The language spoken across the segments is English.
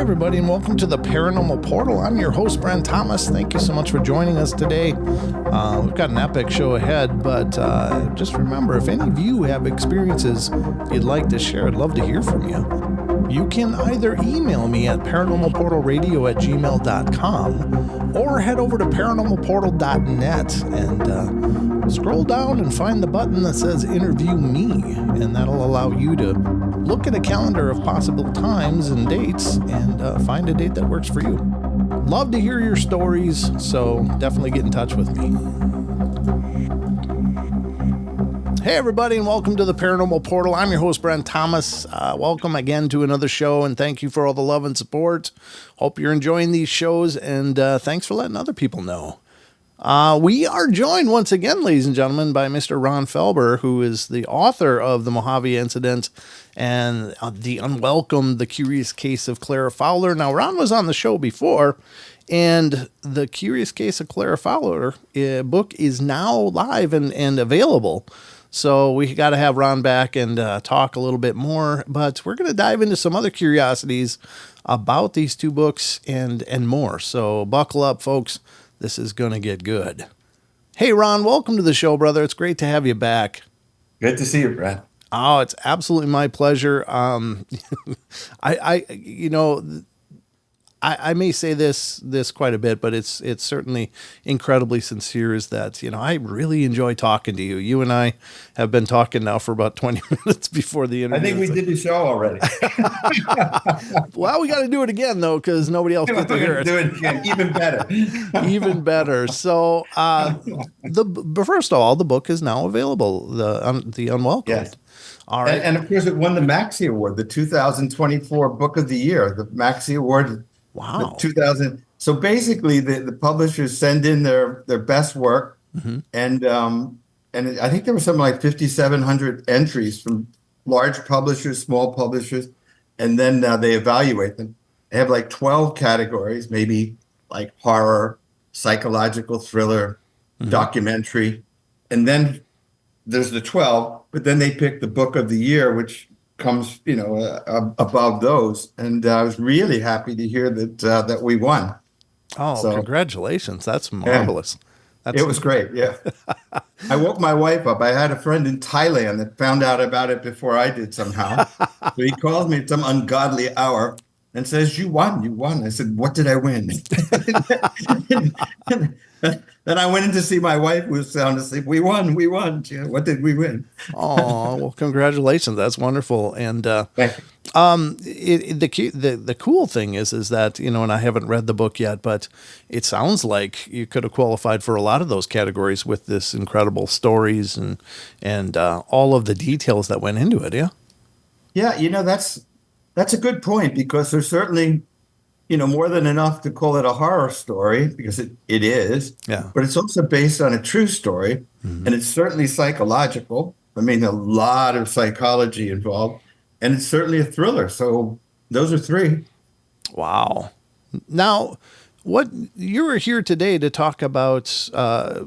everybody, and welcome to the Paranormal Portal. I'm your host, Brent Thomas. Thank you so much for joining us today. We've got an epic show ahead, but just remember, if any of you have experiences you'd like to share, I'd love to hear from you. You can either email me at paranormalportalradio@gmail.com or head over to paranormalportal.net and scroll down and find the button that says Interview Me, and that'll allow you to look at a calendar of possible times and dates and find a date that works for you. Love to hear your stories, so definitely get in touch with me. Hey everybody, and welcome to the Paranormal Portal. I'm your host, Brent Thomas. Welcome again to another show, and thank you for all the love and support. Hope you're enjoying these shows, and thanks for letting other people know. We are joined once again, ladies and gentlemen, by Mr. Ron Felber, who is the author of the Mojave Incident and the Unwelcomed, the Curious Case of Clara Fowler. Now, Ron was on the show before, and the Curious Case of Clara Fowler book is now live and available. So we got to have Ron back and talk a little bit more, but we're going to dive into some other curiosities about these two books and more. So buckle up, folks. This is going to get good. Hey, Ron, welcome to the show, brother. It's great to have you back. Good to see you, Brad. Oh, it's absolutely my pleasure. I may say this quite a bit, but it's certainly incredibly sincere, is that, I really enjoy talking to you. You and I have been talking now for about 20 minutes before the interview. I think we did the show already. Well, we got to do it again, though, because nobody else gets to hear it. Do it again, even better. Even better. So, first of all, the book is now available, the Unwelcomed. Yes. All right. And of course, it won the Maxie Award, the 2024 Book of the Year, the Maxie Award. Wow. 2000. So basically, the publishers send in their best work, mm-hmm. and I think there were something like 5,700 entries from large publishers, small publishers, and then they evaluate them. They have like 12 categories, maybe like horror, psychological thriller, mm-hmm. documentary, and then there's the 12. But then they pick the Book of the Year, which comes, above those, and I was really happy to hear that we won. Oh, so, congratulations! That's marvelous. Yeah. It was great. Yeah, I woke my wife up. I had a friend in Thailand that found out about it before I did somehow. So he calls me at some ungodly hour and says, "You won! You won!" I said, "What did I win?" Then I went in to see my wife, who was sound asleep. We won. Yeah, what did we win? Oh, well, congratulations. That's wonderful. And the cool thing is that, and I haven't read the book yet, but it sounds like you could have qualified for a lot of those categories with this incredible stories and all of the details that went into it. Yeah. Yeah. That's a good point, because there's certainly, more than enough to call it a horror story, because it is. Yeah. But it's also based on a true story, mm-hmm. and it's certainly psychological. I mean, a lot of psychology involved, and it's certainly a thriller. So those are three. Wow. Now, what you were here today to talk about a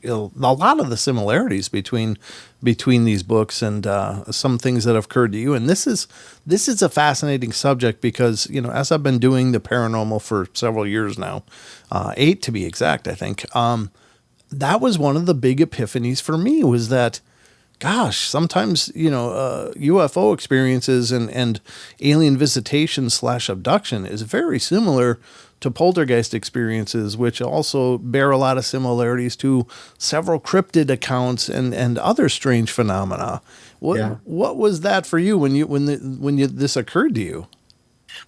lot of the similarities between these books and some things that have occurred to you. And this is a fascinating subject because, as I've been doing the paranormal for several years now, 8 to be exact, I think, that was one of the big epiphanies for me, was that, gosh, sometimes, UFO experiences and alien visitation / abduction is very similar to poltergeist experiences, which also bear a lot of similarities to several cryptid accounts and other strange phenomena. What was that for you when this occurred to you?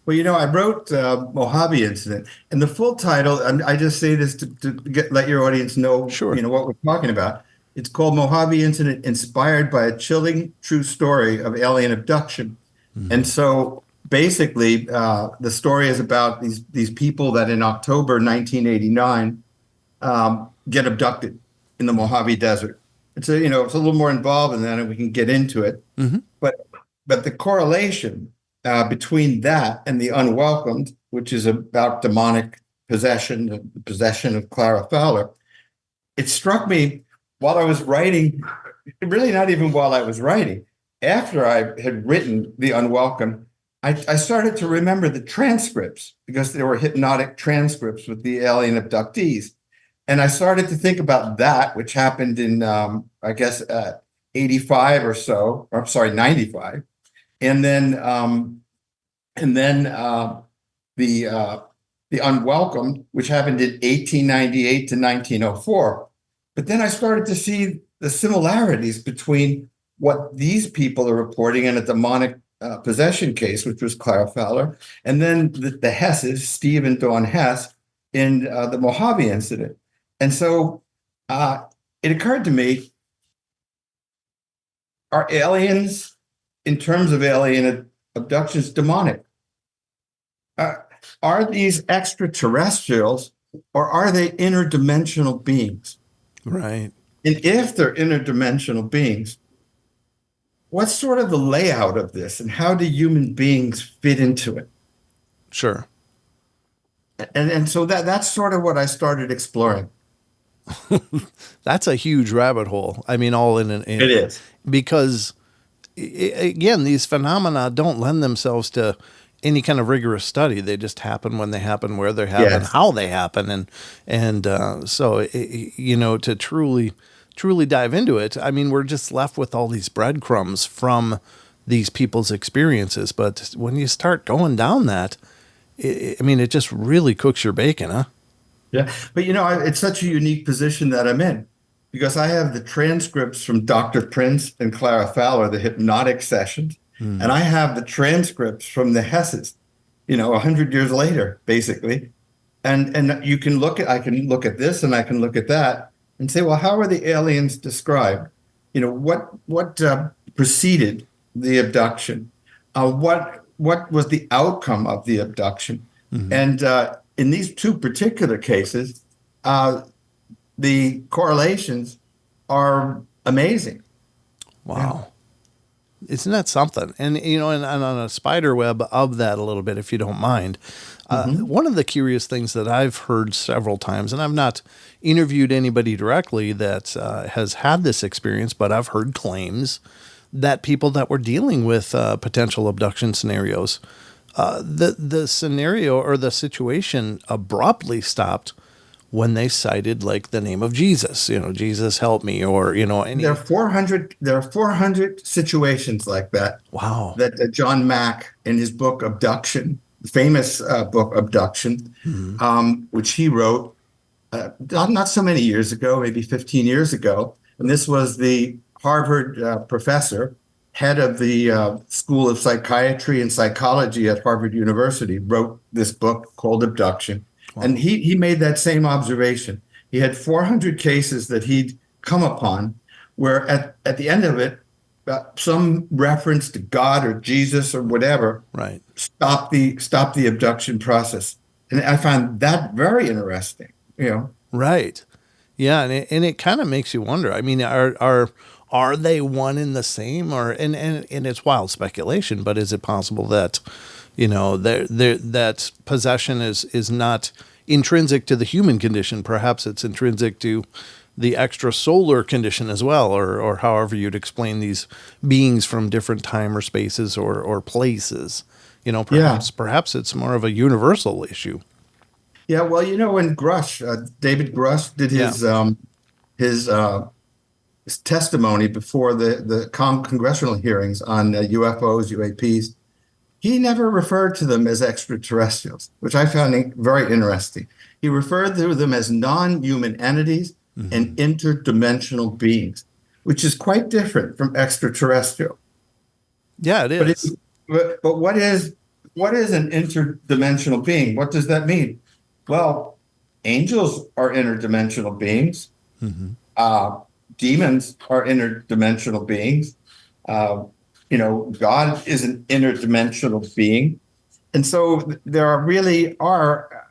Well, I wrote Mojave Incident, and the full title, and I just say this to let your audience know, sure. What we're talking about. It's called Mojave Incident, inspired by a chilling true story of alien abduction. Mm-hmm. And so basically, the story is about these people that in October 1989 get abducted in the Mojave Desert. It's it's a little more involved than that, and we can get into it. Mm-hmm. But the correlation between that and the Unwelcomed, which is about demonic possession, the possession of Clara Fowler, it struck me while I was writing. Really, not even while I was writing. After I had written the Unwelcomed, I started to remember the transcripts because there were hypnotic transcripts with the alien abductees. And I started to think about that, which happened in, I guess, 85 or so, or I'm sorry, 95. And then, the Unwelcomed, which happened in 1898 to 1904. But then I started to see the similarities between what these people are reporting in a demonic possession case, which was Clara Fowler, and then the Hesses, Steve and Dawn Hess, in the Mojave Incident. And so it occurred to me, are aliens, in terms of alien abductions, demonic? Are these extraterrestrials, or are they interdimensional beings? Right. And if they're interdimensional beings, what's sort of the layout of this, and how do human beings fit into it? Sure. And so that's sort of what I started exploring. That's a huge rabbit hole. I mean, all in It is. Because again, these phenomena don't lend themselves to any kind of rigorous study. They just happen when they happen, where they happen, Yes. how they happen, so to truly dive into it, I mean, we're just left with all these breadcrumbs from these people's experiences. But when you start going down that, it just really cooks your bacon, huh? Yeah. But it's such a unique position that I'm in, because I have the transcripts from Dr. Prince and Clara Fowler, the hypnotic sessions, and I have the transcripts from the Hesses, 100 years later, basically. And I can look at this and I can look at that and say, well, how are the aliens described? What preceded the abduction? What was the outcome of the abduction? Mm-hmm. And in these two particular cases, the correlations are amazing. Wow. Yeah. Isn't that something? And, and on a spider web of that a little bit, if you don't mind, one of the curious things that I've heard several times, and I've not interviewed anybody directly that has had this experience, but I've heard claims that people that were dealing with potential abduction scenarios, the scenario or the situation abruptly stopped when they cited like the name of Jesus, Jesus help me, or any. There are 400 situations like that. Wow. That John Mack, in his book Abduction, the famous book Abduction, which he wrote not so many years ago, maybe 15 years ago, and this was the Harvard professor, head of the School of Psychiatry and Psychology at Harvard University, wrote this book called Abduction. Wow. And he made that same observation. He had 400 cases that he'd come upon where at the end of it, some reference to God or Jesus or whatever stopped the abduction process. And I found that very interesting, Right. Yeah, and it kind of makes you wonder. I mean, are they one and the same, or and it's wild speculation, but is it possible that that possession is not intrinsic to the human condition? Perhaps it's intrinsic to the extrasolar condition as well, or however you'd explain these beings from different time or spaces or places. Perhaps it's more of a universal issue. Yeah, well, when David Grush did his testimony before the congressional hearings on UFOs, UAPs, he never referred to them as extraterrestrials, which I found very interesting. He referred to them as non-human entities and interdimensional beings, which is quite different from extraterrestrial. Yeah, it is. But what is an interdimensional being? What does that mean? Well, angels are interdimensional beings. Mm-hmm. Demons are interdimensional beings. God is an interdimensional being. And so there really are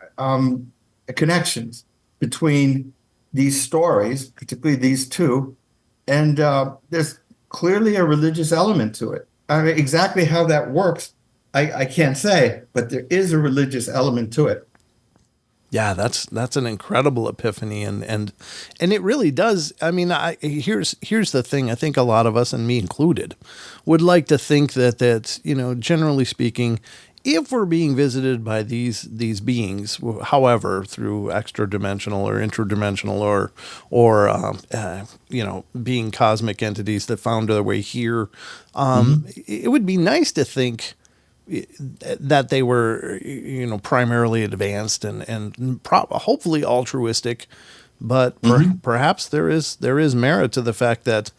connections between these stories, particularly these two, and there's clearly a religious element to it. I mean, exactly how that works, I can't say, but there is a religious element to it. Yeah, that's an incredible epiphany, and it really does. I mean, here's the thing. I think a lot of us, and me included, would like to think that generally speaking, if we're being visited by these beings, however, through extra dimensional or interdimensional or being cosmic entities that found their way here, it would be nice to think that they were, primarily advanced and hopefully altruistic, but perhaps there is merit to the fact that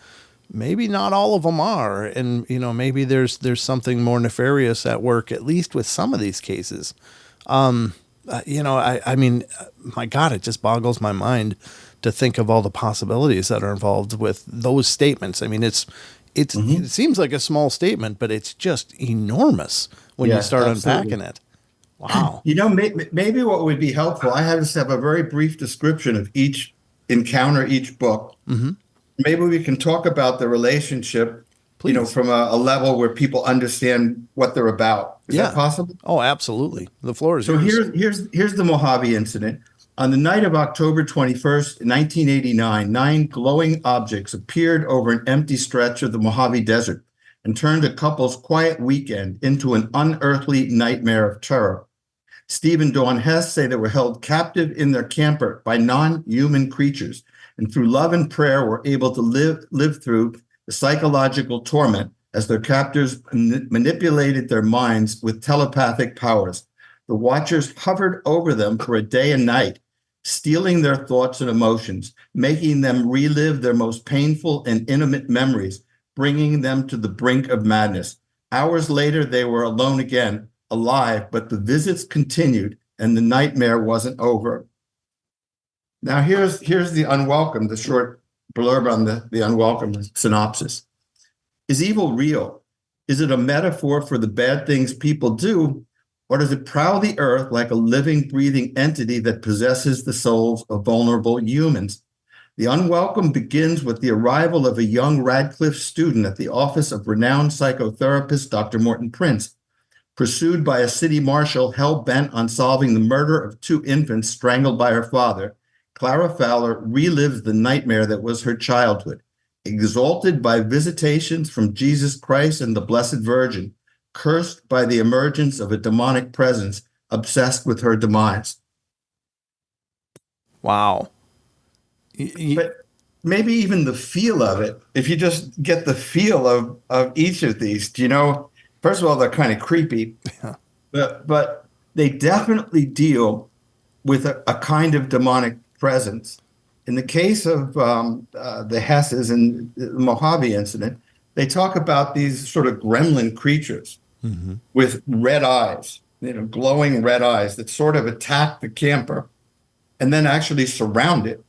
maybe not all of them are, and maybe there's something more nefarious at work, at least with some of these cases. I mean, my God, it just boggles my mind to think of all the possibilities that are involved with those statements. I mean, it seems like a small statement, but it's just enormous when you start unpacking it. Wow. Maybe what would be helpful, I just have a very brief description of each encounter, each book. Maybe we can talk about the relationship, Please. From a level where people understand what they're about. Is that possible? Oh, absolutely. The floor is So yours. here's the Mojave Incident. On the night of October 21st, 1989, 9 glowing objects appeared over an empty stretch of the Mojave Desert and turned a couple's quiet weekend into an unearthly nightmare of terror. Steve and Dawn Hess say they were held captive in their camper by non-human creatures, and through love and prayer were able to live through the psychological torment as their captors manipulated their minds with telepathic powers. The watchers hovered over them for a day and night, stealing their thoughts and emotions, making them relive their most painful and intimate memories, bringing them to the brink of madness. Hours later, they were alone again, alive, but the visits continued and the nightmare wasn't over. Now, here's the Unwelcomed, the short blurb on the Unwelcomed synopsis. Is evil real? Is it a metaphor for the bad things people do? Or does it prowl the earth like a living, breathing entity that possesses the souls of vulnerable humans? The Unwelcome begins with the arrival of a young Radcliffe student at the office of renowned psychotherapist Dr. Morton Prince. Pursued by a city marshal hell-bent on solving the murder of 2 infants strangled by her father, Clara Fowler relives the nightmare that was her childhood. Exalted by visitations from Jesus Christ and the Blessed Virgin, cursed by the emergence of a demonic presence obsessed with her demise. Wow. But maybe even the feel of it, if you just get the feel of each of these, first of all, they're kind of creepy, but they definitely deal with a kind of demonic presence. In the case of the Hesses and the Mojave Incident, they talk about these sort of gremlin creatures with red eyes, glowing red eyes that sort of attack the camper and then actually surround it.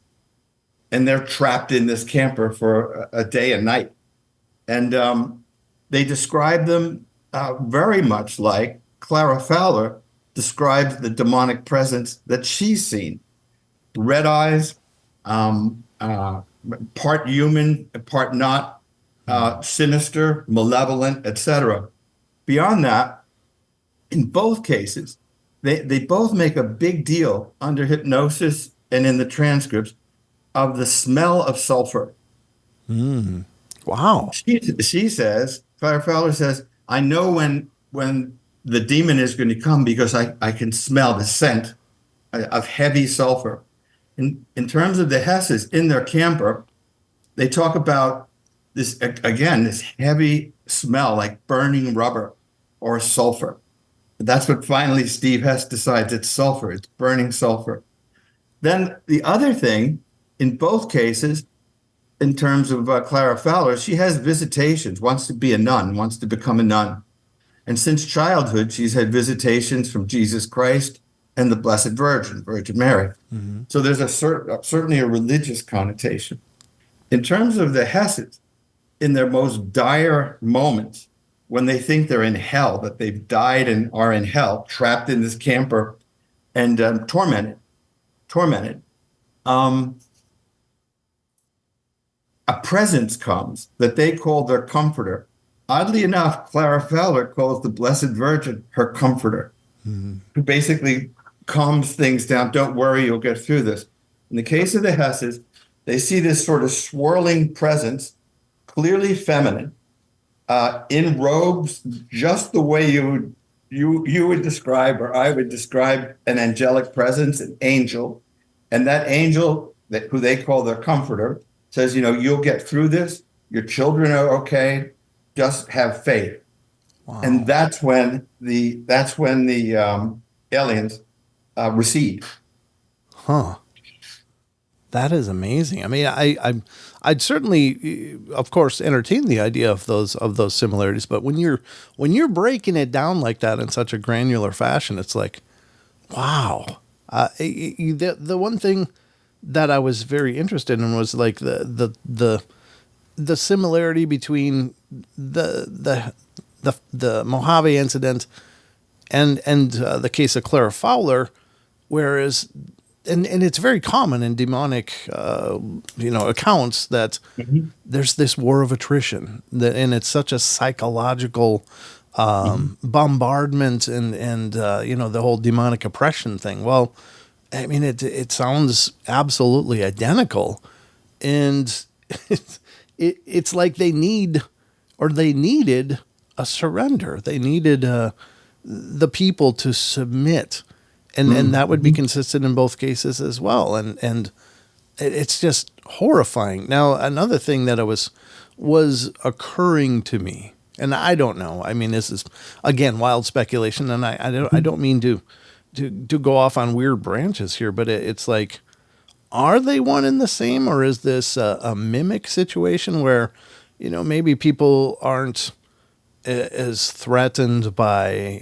And they're trapped in this camper for a day and night. And they describe them very much like Clara Fowler describes the demonic presence that she's seen. Red eyes, part human, part not, sinister, malevolent, etc. Beyond that, in both cases, they both make a big deal under hypnosis and in the transcripts of the smell of sulfur. Wow. She says, Clara Fowler says, I know when the demon is going to come because I can smell the scent of heavy sulfur. In terms of the Hesses in their camper, they talk about this, again, this heavy smell like burning rubber or sulfur. That's what finally Steve Hess decides it's sulfur, it's burning sulfur. Then the other thing, in both cases, in terms of Clara Fowler, she has visitations, wants to be a nun, wants to become a nun. And since childhood, she's had visitations from Jesus Christ and the Blessed Virgin Mary. So there's certainly a religious connotation. In terms of the Hesses, in their most dire moments, when they think they're in hell, that they've died and are in hell, trapped in this camper and tormented, a presence comes that they call their comforter. Oddly enough, Clara Fowler calls the Blessed Virgin her comforter, who basically calms things down. Don't worry, you'll get through this. In the case of the Hesses, they see this sort of swirling presence, clearly feminine, in robes, just the way you would describe, or I would describe, an angelic presence, an angel. And that angel, who they call their comforter, says, you'll get through this. Your children are okay. Just have faith. Wow. And that's when the aliens recede. Huh. That is amazing. I mean, I'd certainly, of course, entertain the idea of those similarities. But when you're breaking it down like that in such a granular fashion, it's like, wow. The one thing that I was very interested in was like the similarity between the Mojave Incident and the case of Clara Fowler, whereas. And it's very common in demonic, accounts that there's this war of attrition, and it's such a psychological bombardment and the whole demonic oppression thing. Well, I mean, it sounds absolutely identical, and it's like they needed a surrender. They needed the people to submit. And that would be consistent in both cases as well. And it's just horrifying. Now, another thing that was occurring to me, and I don't know. I mean, this is, again, wild speculation, and I don't mean to go off on weird branches here, but it's like, are they one and the same, or is this a mimic situation where, maybe people aren't as threatened by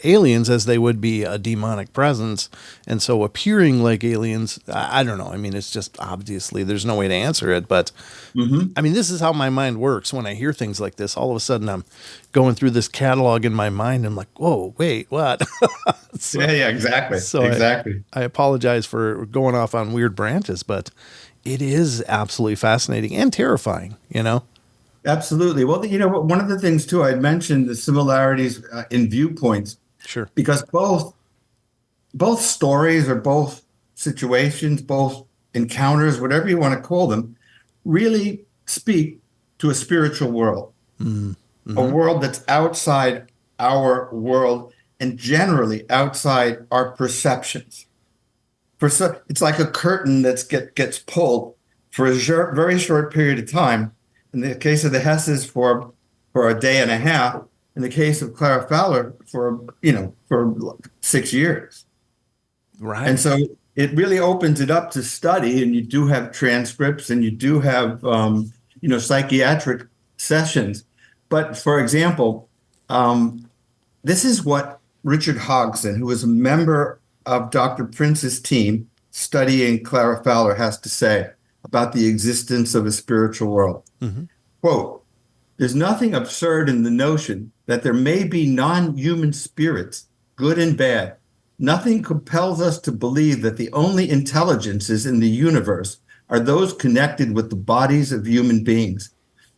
aliens as they would be a demonic presence, and so appearing like aliens? I don't know. I mean, it's just, obviously there's no way to answer it, but I mean, this is how my mind works when I hear things like this. All of a sudden I'm going through this catalog in my mind, and I'm like, whoa, wait, what? So, yeah, exactly. So exactly. I apologize for going off on weird branches, but it is absolutely fascinating and terrifying, Absolutely. Well, one of the things too, I mentioned the similarities in viewpoints. Sure. Because both stories, or both situations, both encounters, whatever you want to call them, really speak to a spiritual world, a world that's outside our world and generally outside our perceptions. It's like a curtain that gets pulled for a very short period of time. In the case of the Hesses, for a day and a half. In the case of Clara Fowler, for 6 years. Right. And so it really opens it up to study, and you do have transcripts, and you do have psychiatric sessions. But for example, this is what Richard Hodgson, who was a member of Dr. Prince's team studying Clara Fowler, has to say about the existence of a spiritual world. Quote, "There's nothing absurd in the notion that there may be non-human spirits, good and bad. Nothing compels us to believe that the only intelligences in the universe are those connected with the bodies of human beings.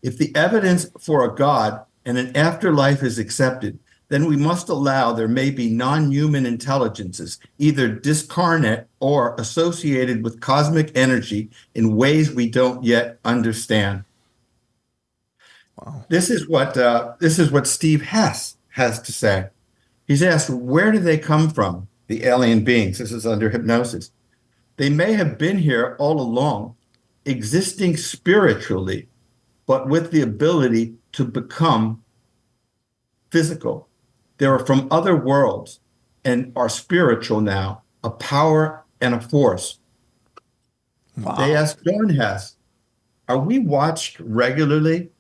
If the evidence for a God and an afterlife is accepted, then we must allow there may be non-human intelligences, either discarnate or associated with cosmic energy in ways we don't yet understand." Wow. This is what Steve Hess has to say. He's asked, where do they come from, the alien beings? This is under hypnosis. "They may have been here all along, existing spiritually, but with the ability to become physical. They are from other worlds and are spiritual now, a power and a force." Wow. They asked Dawn Hess, "Are we watched regularly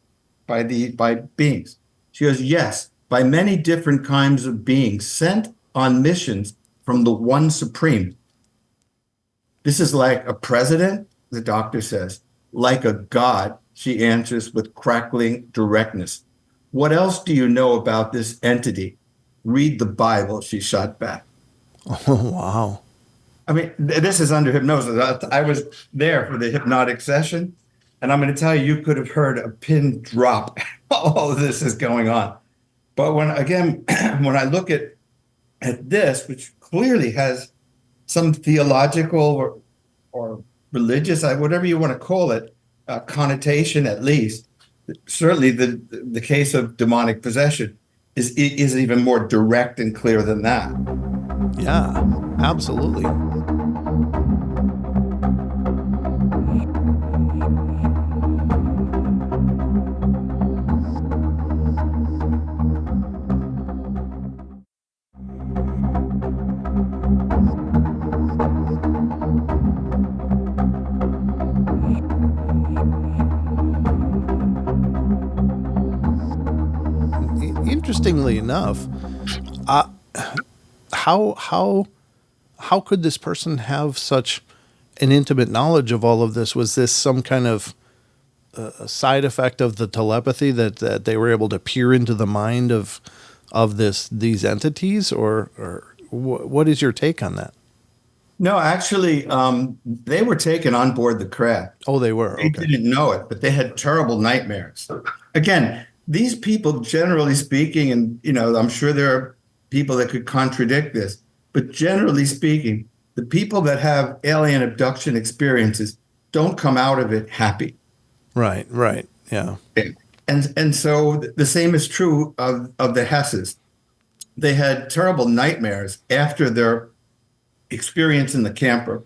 by beings?" She goes, "Yes, by many different kinds of beings sent on missions from the One Supreme." "This is like a president," the doctor says. "Like a god," she answers with crackling directness. "What else do you know about this entity? Read the Bible," she shot back. Oh, wow. I mean, this is under hypnosis. I was there for the hypnotic session, and I'm going to tell you, you could have heard a pin drop. All of this is going on. But when I look at this, which clearly has some theological or religious, whatever you want to call it, connotation at least. Certainly, the case of demonic possession is even more direct and clear than that. Yeah, absolutely. Interestingly enough, uh, how could this person have such an intimate knowledge of all of this? Was this some kind of a side effect of the telepathy that they were able to peer into the mind of these entities, or what is your take on that? No, actually, they were taken on board the craft. Oh, they were. They Okay. didn't know it, but they had terrible nightmares. Again, these people, generally speaking, and I'm sure there are people that could contradict this, but generally speaking, the people that have alien abduction experiences don't come out of it happy. Right. Yeah. And so the same is true of the Hesses. They had terrible nightmares after their experience in the camper,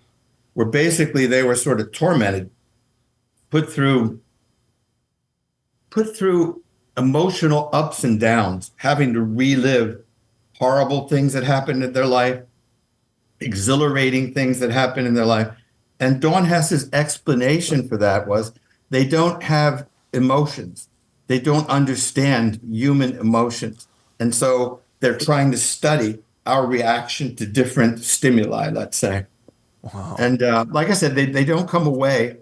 where basically they were sort of tormented, put through emotional ups and downs, having to relive horrible things that happened in their life, exhilarating things that happened in their life. And Dawn Hess's explanation for that was they don't have emotions. They don't understand human emotions. And so they're trying to study our reaction to different stimuli, let's say. Wow. And like I said, they don't come away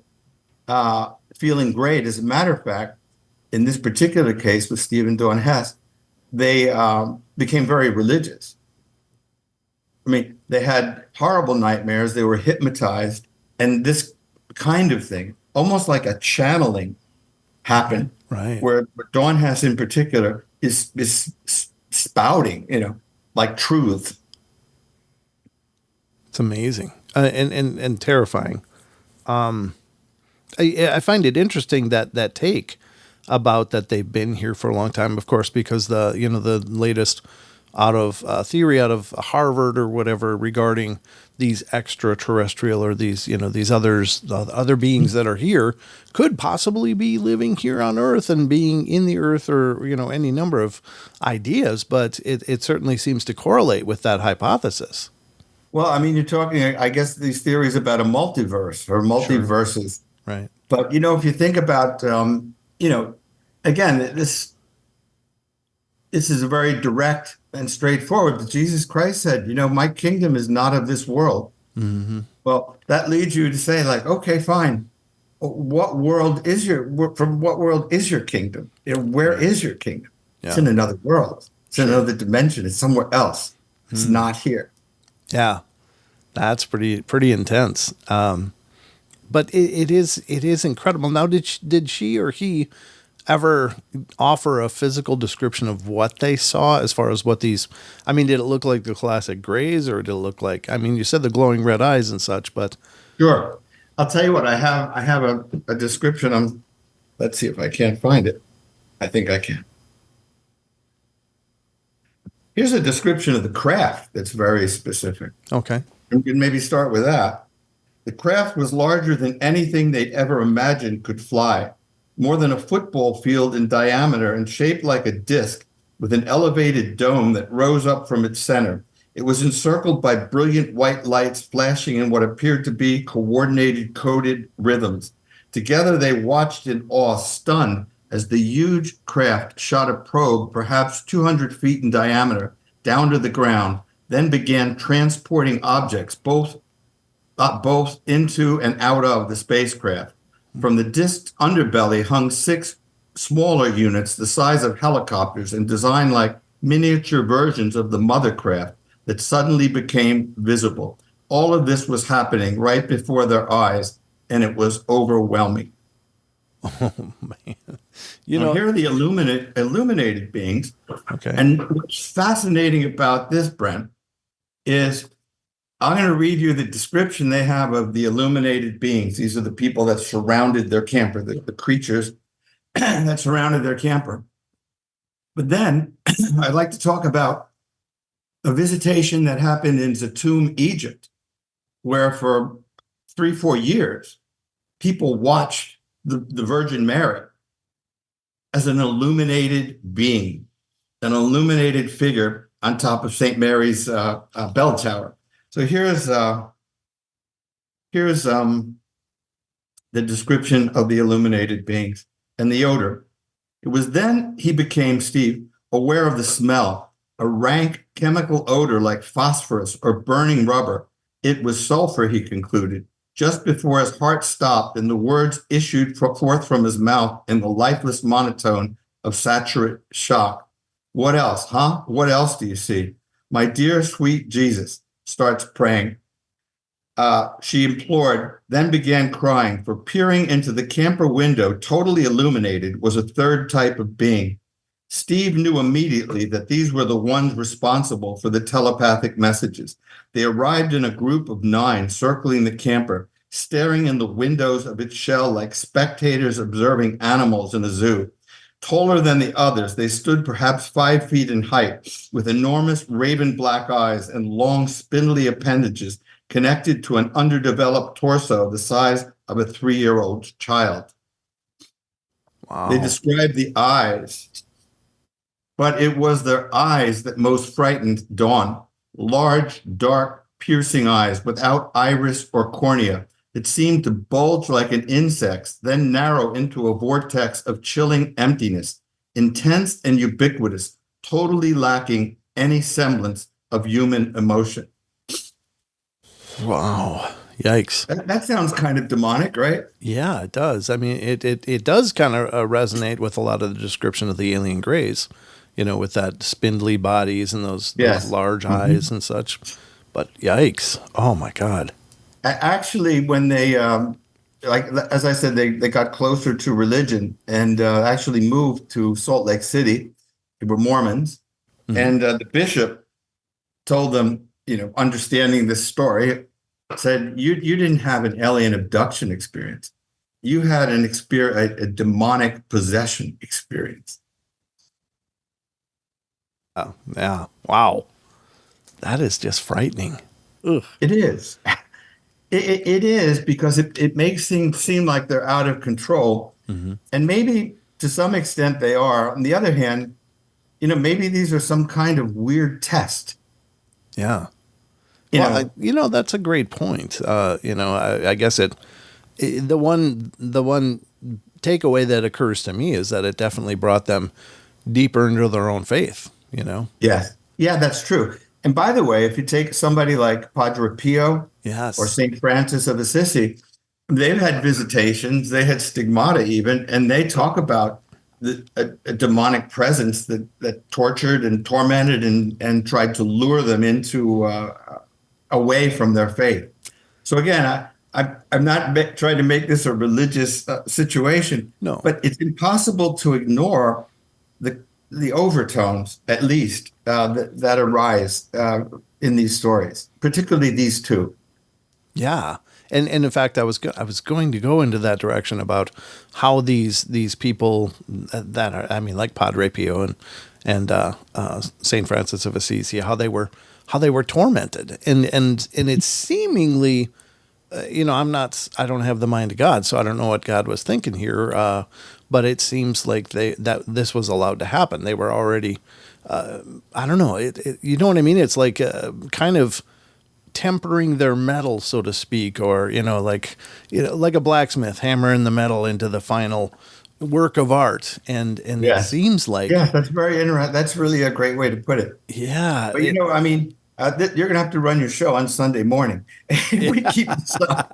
feeling great. As a matter of fact, in this particular case with Steve and Dawn Hess, they became very religious. I mean, they had horrible nightmares. They were hypnotized. And this kind of thing, almost like a channeling, happened. Right. Where Dawn Hess in particular is spouting, like truth. It's amazing and terrifying. I find it interesting that take about that they've been here for a long time, of course, because the latest theory out of Harvard or whatever regarding these extraterrestrial or these other beings that are here could possibly be living here on Earth and being in the Earth, or any number of ideas, but it certainly seems to correlate with that hypothesis. Well, I mean, you're talking, I guess, these theories about a multiverse or multiverses. Sure. Right. But, if you think about, again, this is a very direct and straightforward. But Jesus Christ said, my kingdom is not of this world. Mm-hmm. Well, that leads you to say, like, okay, fine. From what world is your kingdom? Where is your kingdom? Yeah. It's in another world. It's in another dimension. It's somewhere else. It's not here. Yeah, that's pretty intense. But it is incredible. Now, did she or he ever offer a physical description of what they saw, as far as what these? I mean, did it look like the classic grays, or did it look like? I mean, you said the glowing red eyes and such, but sure. I'll tell you what. I have a description. Let's see if I can't find it. I think I can. Here's a description of the craft that's very specific. Okay. We can maybe start with that. The craft was larger than anything they'd ever imagined could fly, more than a football field in diameter and shaped like a disc with an elevated dome that rose up from its center. It was encircled by brilliant white lights flashing in what appeared to be coordinated, coded rhythms. Together they watched in awe, stunned, as the huge craft shot a probe, perhaps 200 feet in diameter, down to the ground, then began transporting objects both into and out of the spacecraft. From the disk's underbelly hung 6 smaller units the size of helicopters and designed like miniature versions of the mother craft that suddenly became visible. All of this was happening right before their eyes, and it was overwhelming. Oh, man. Here are the illuminated beings. Okay. And what's fascinating about this, Brent, is I'm going to read you the description they have of the illuminated beings. These are the people that surrounded their camper, the creatures that surrounded their camper. But then I'd like to talk about a visitation that happened in Zatum, Egypt, where for 3-4 years, people watched the Virgin Mary as an illuminated being, an illuminated figure on top of St. Mary's bell tower. So here's the description of the illuminated beings and the odor. It was then he became, Steve, aware of the smell, a rank chemical odor like phosphorus or burning rubber. It was sulfur, he concluded, just before his heart stopped and the words issued forth from his mouth in the lifeless monotone of saturate shock. What else, huh? What else do you see? My dear, sweet Jesus, starts praying. She implored, then began crying, for peering into the camper window, totally illuminated, was a third type of being. Steve knew immediately that these were the ones responsible for the telepathic messages. They arrived in a group of 9 circling the camper, staring in the windows of its shell like spectators observing animals in a zoo. Taller than the others, they stood perhaps 5 feet in height, with enormous raven black eyes and long spindly appendages connected to an underdeveloped torso the size of a 3-year-old child. Wow. They described the eyes, but it was their eyes that most frightened Dawn. Large, dark, piercing eyes without iris or cornea. It seemed to bulge like an insect's, then narrow into a vortex of chilling emptiness, intense and ubiquitous, totally lacking any semblance of human emotion. Wow. Yikes. That sounds kind of demonic, right? Yeah, it does. I mean, it does kind of resonate with a lot of the description of the alien grays, with that spindly bodies and those large eyes and such. But yikes. Oh, my God. Actually, when they, as I said, they got closer to religion and actually moved to Salt Lake City. They were Mormons. Mm-hmm. And the bishop told them, understanding this story, said, you didn't have an alien abduction experience. You had a demonic possession experience. Oh, yeah. Wow. That is just frightening. Ugh. It is. It is, because it makes things seem like they're out of control. Mm-hmm. And maybe to some extent they are. On the other hand, maybe these are some kind of weird test. Yeah. That's a great point. I guess the one takeaway that occurs to me is that it definitely brought them deeper into their own faith, Yes. Yeah, that's true. And by the way, if you take somebody like Padre Pio or St. Francis of Assisi, they've had visitations, they had stigmata even, and they talk about a demonic presence that tortured and tormented and tried to lure them into away from their faith. So again, I'm not trying to make this a religious situation, no, but it's impossible to ignore the overtones, at least, that arise in these stories, particularly these two. Yeah, and in fact, I was going to go into that direction about how these people that are, like Padre Pio and Saint Francis of Assisi, how they were tormented, and it's seemingly, I don't have the mind of God, so I don't know what God was thinking here. But it seems like that this was allowed to happen. They were already, I don't know. You know what I mean? It's like kind of tempering their metal, so to speak, or like a blacksmith hammering the metal into the final work of art. And it seems like that's very interesting. That's really a great way to put it. Yeah, but you're gonna have to run your show on Sunday morning. We keep this up.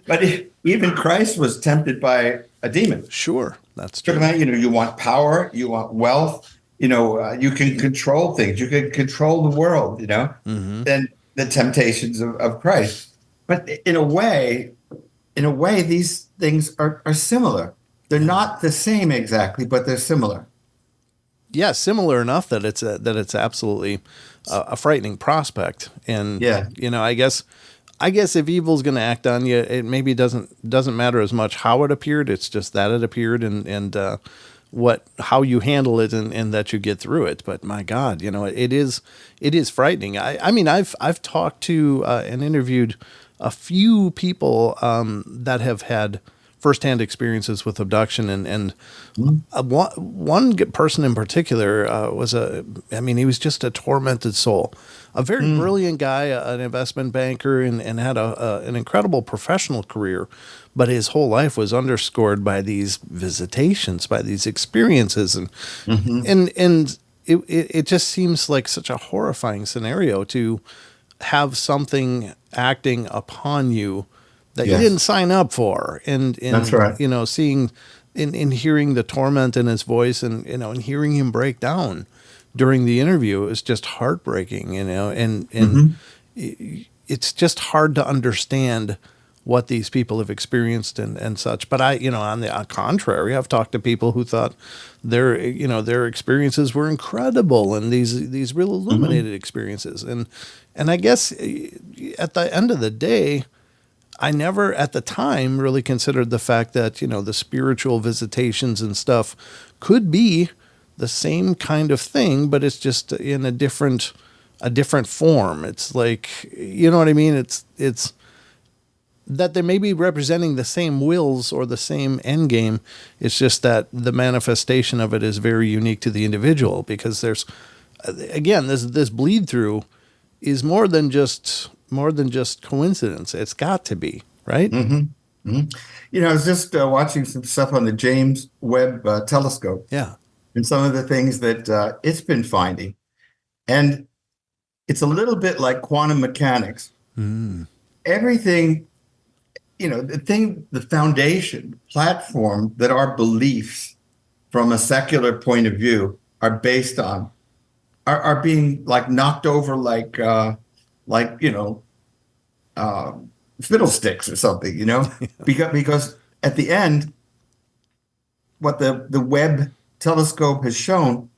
but even Christ was tempted by a demon. Sure, that's true. You want power, you want wealth, you can control things, you can control the world, mm-hmm. Then the temptations of Christ. But in a way, these things are similar. They're not the same exactly, but they're similar. Yeah, similar enough that it's absolutely a frightening prospect. And Yeah. I guess if evil's going to act on you, it maybe doesn't matter as much how it appeared. It's just that it appeared, and how you handle it, and that you get through it. But my God, it is frightening. I mean, I've talked to and interviewed a few people that have had firsthand experiences with abduction, and one person in particular he was just a tormented soul, a very brilliant guy, an investment banker, and had an incredible professional career, but his whole life was underscored by these visitations, by these experiences, and it just seems like such a horrifying scenario to have something acting upon you that you didn't sign up for, and That's right. seeing and hearing the torment in his voice, and and hearing him break down during the interview is just heartbreaking, and it's just hard to understand what these people have experienced and such. But on the contrary, I've talked to people who thought their experiences were incredible, and these real illuminated experiences, and I guess at the end of the day, I never at the time really considered the fact that, the spiritual visitations and stuff could be the same kind of thing, but it's just in a different form. It's like, you know what I mean? It's that they may be representing the same wills or the same end game. It's just that the manifestation of it is very unique to the individual, because there's, again, this bleed through is more than just coincidence. It's got to be, right? I was just watching some stuff on the James Webb telescope, Yeah. and some of the things that it's been finding. And it's a little bit like quantum mechanics. Everything, the foundation, platform that our beliefs from a secular point of view are based on are being like knocked over like fiddlesticks or something, because at the end, what the Webb telescope has shown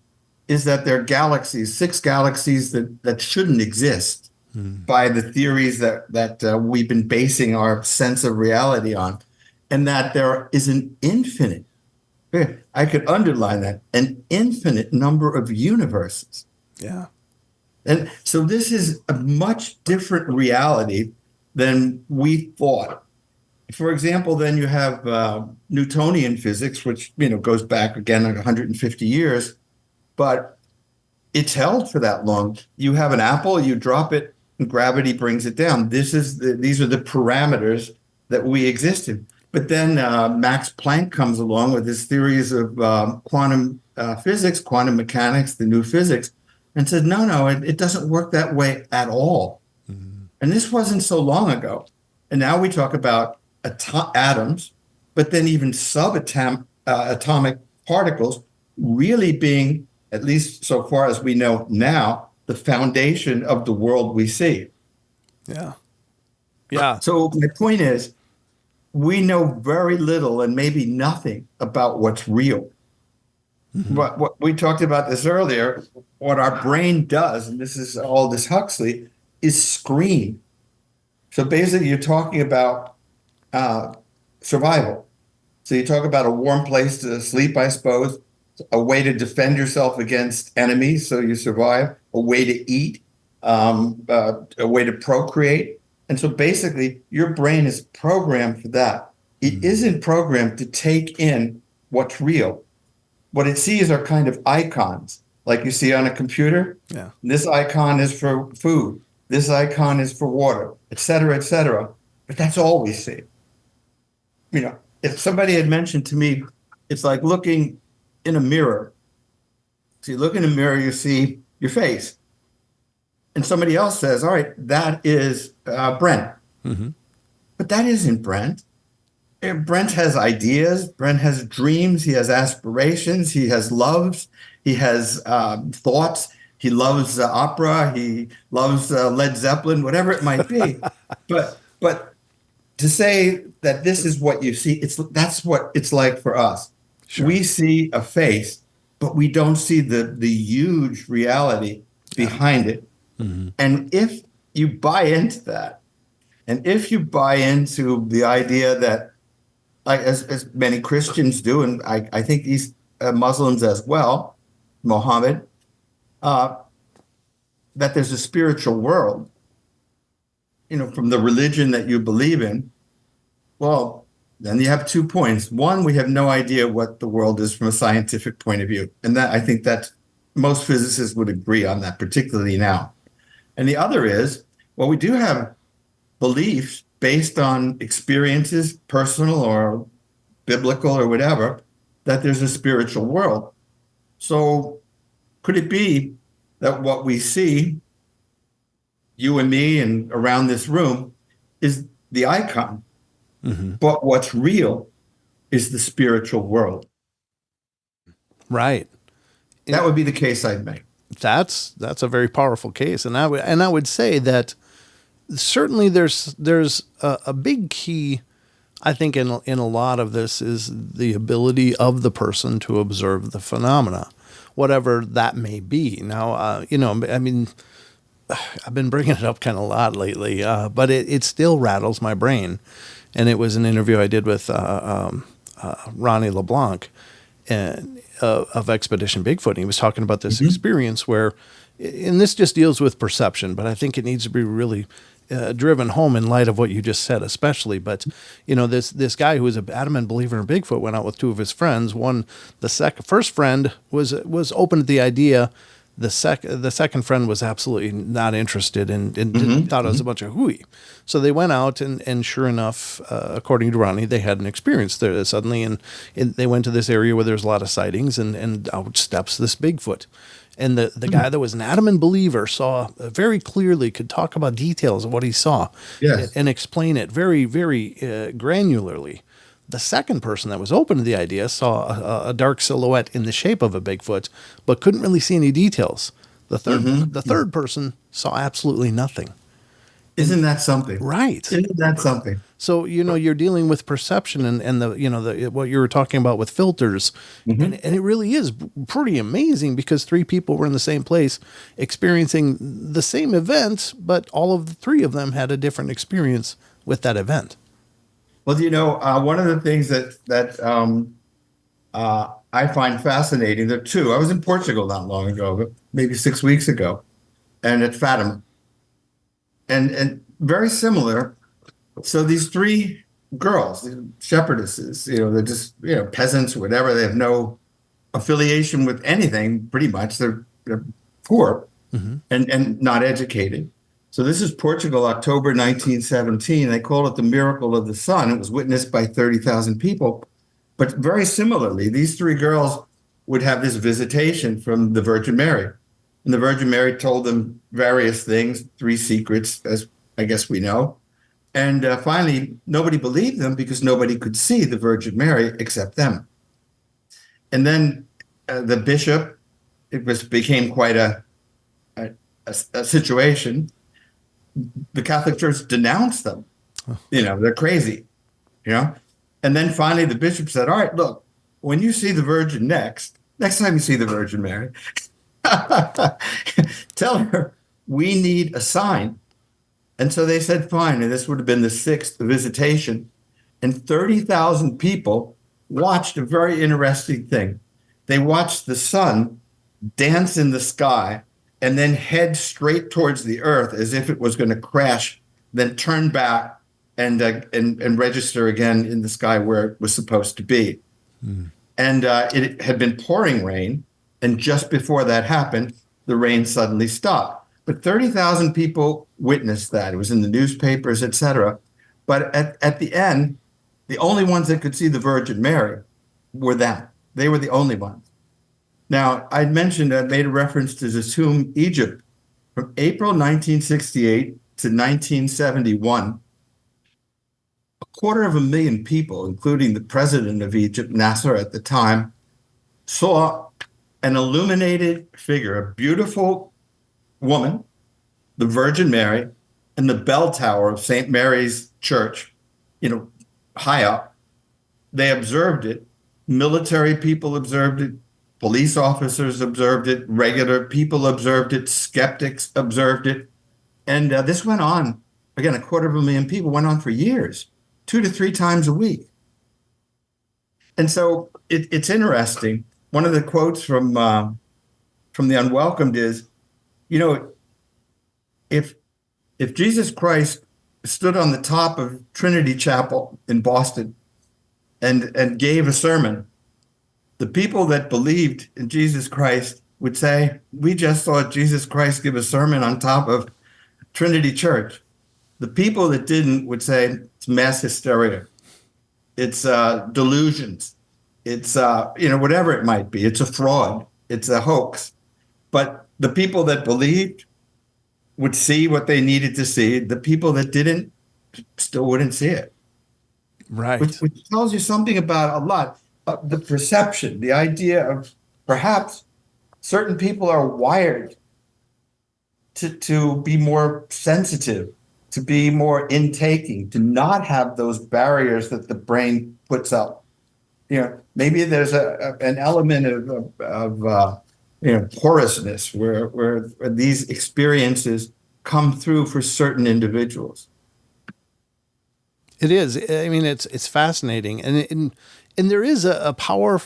is that there are galaxies, 6 galaxies that shouldn't exist by the theories that we've been basing our sense of reality on, and that there is an infinite, I could underline that, an infinite number of universes. Yeah. And so this is a much different reality than we thought. For example, then you have Newtonian physics, which goes back again like 150 years, but it's held for that long. You have an apple, you drop it, and gravity brings it down. These are the parameters that we exist in. But then Max Planck comes along with his theories of quantum physics, quantum mechanics, the new physics, and said, no, it doesn't work that way at all. And this wasn't so long ago. And now we talk about atoms, but then even subatomic particles really being, at least so far as we know now, the foundation of the world we see. Yeah. Yeah. So my point is, we know very little and maybe nothing about what's real. But what we talked about this earlier, what our brain does, and this is Aldous Huxley, is screen. So basically, you're talking about survival. So you talk about a warm place to sleep, I suppose, a way to defend yourself against enemies so you survive, a way to eat, a way to procreate. And so basically, your brain is programmed for that. It isn't programmed to take in what's real. What it sees are kind of icons, like you see on a computer. Yeah. This icon is for food. This icon is for water, et cetera, et cetera. But that's all we see. If somebody had mentioned to me, it's like looking in a mirror. So you look in a mirror, you see your face. And somebody else says, all right, that is Brent. But that isn't Brent. Brent has ideas. Brent has dreams. He has aspirations. He has loves. He has thoughts. He loves opera. He loves Led Zeppelin, whatever it might be. But to say that this is what you see, that's what it's like for us. Sure. We see a face, but we don't see the huge reality behind it. Mm-hmm. And if you buy into that, and if you buy into the idea that, like as many Christians do, and I think these Muslims as well, Mohammed, that there's a spiritual world, from the religion that you believe in, well, then you have 2 points. One, we have no idea what the world is from a scientific point of view. And that I think that most physicists would agree on that, particularly now. And the other is, well, we do have beliefs based on experiences, personal or biblical or whatever, that there's a spiritual world. So could it be that what we see, you and me and around this room, is the icon? Mm-hmm. But what's real is the spiritual world. Right. That would be the case I'd make. That's a very powerful case, and I would say that certainly there's a big key, I think, in a lot of this is the ability of the person to observe the phenomena, whatever that may be. Now, I mean, I've been bringing it up kind of a lot lately, but it still rattles my brain. And it was an interview I did with Ronnie LeBlanc of Expedition Bigfoot. And he was talking about this experience where, and this just deals with perception, but I think it needs to be really driven home in light of what you just said, especially. But this guy who was an adamant believer in Bigfoot went out with 2 of his friends. First friend was open to the idea. The second friend was absolutely not interested and thought it was a bunch of hooey. So they went out and sure enough, according to Ronnie, they had an experience there suddenly. And they went to this area where there's a lot of sightings and out steps this Bigfoot. And the guy that was an adamant believer saw very clearly, could talk about details of what he saw, yes, and explain it very, very granularly. The second person that was open to the idea saw a dark silhouette in the shape of a Bigfoot, but couldn't really see any details. The third person saw absolutely nothing. Isn't that something? Right. Isn't that something? So, you're dealing with perception and the what you were talking about with filters. And it really is pretty amazing because 3 people were in the same place experiencing the same event, but all of the 3 of them had a different experience with that event. Well, one of the things that I find fascinating, there are 2. I was in Portugal not long ago, maybe 6 weeks ago, and at Fatima. And very similar. So these 3 girls, shepherdesses, they're just, peasants or whatever. They have no affiliation with anything, pretty much. They're poor and not educated. So this is Portugal, October 1917. They call it the miracle of the sun. It was witnessed by 30,000 people. But very similarly, these 3 girls would have this visitation from the Virgin Mary. And the Virgin Mary told them various things, 3 secrets, as I guess we know. And finally, nobody believed them because nobody could see the Virgin Mary except them. And then the bishop, became quite a situation. The Catholic Church denounced them. They're crazy, And then finally the bishop said, all right, look, when you see the Virgin next time you see the Virgin Mary, tell her we need a sign. And so they said, fine. And this would have been the 6th visitation. And 30,000 people watched a very interesting thing. They watched the sun dance in the sky and then head straight towards the earth as if it was going to crash, then turn back and register again in the sky where it was supposed to be. And it had been pouring rain, and just before that happened, the rain suddenly stopped. But 30,000 people witnessed that. It was in the newspapers, etc. But at the end, the only ones that could see the Virgin Mary were them. They were the only ones. Now, I made a reference to Zatum, Egypt. From April 1968 to 1971, 250,000 people, including the president of Egypt, Nasser at the time, saw an illuminated figure, a beautiful woman, the Virgin Mary, and the bell tower of St. Mary's Church, high up. They observed it. Military people observed it. Police officers observed it. Regular people observed it. Skeptics observed it. And this went on, again, 250,000 people went on for years, 2 to 3 times a week. And so it's interesting. One of the quotes from the Unwelcomed is, if Jesus Christ stood on the top of Trinity Chapel in Boston and gave a sermon, the people that believed in Jesus Christ would say, we just saw Jesus Christ give a sermon on top of Trinity Church. The people that didn't would say it's mass hysteria. It's delusions. It's, whatever it might be. It's a fraud. It's a hoax. But the people that believed would see what they needed to see. The people that didn't still wouldn't see it. Right. Which tells you something about a lot. The perception, the idea of perhaps certain people are wired to be more sensitive, to be more intaking, to not have those barriers that the brain puts up. Maybe there's an element of porousness where these experiences come through for certain individuals. It is. I mean, it's fascinating, and there is a power.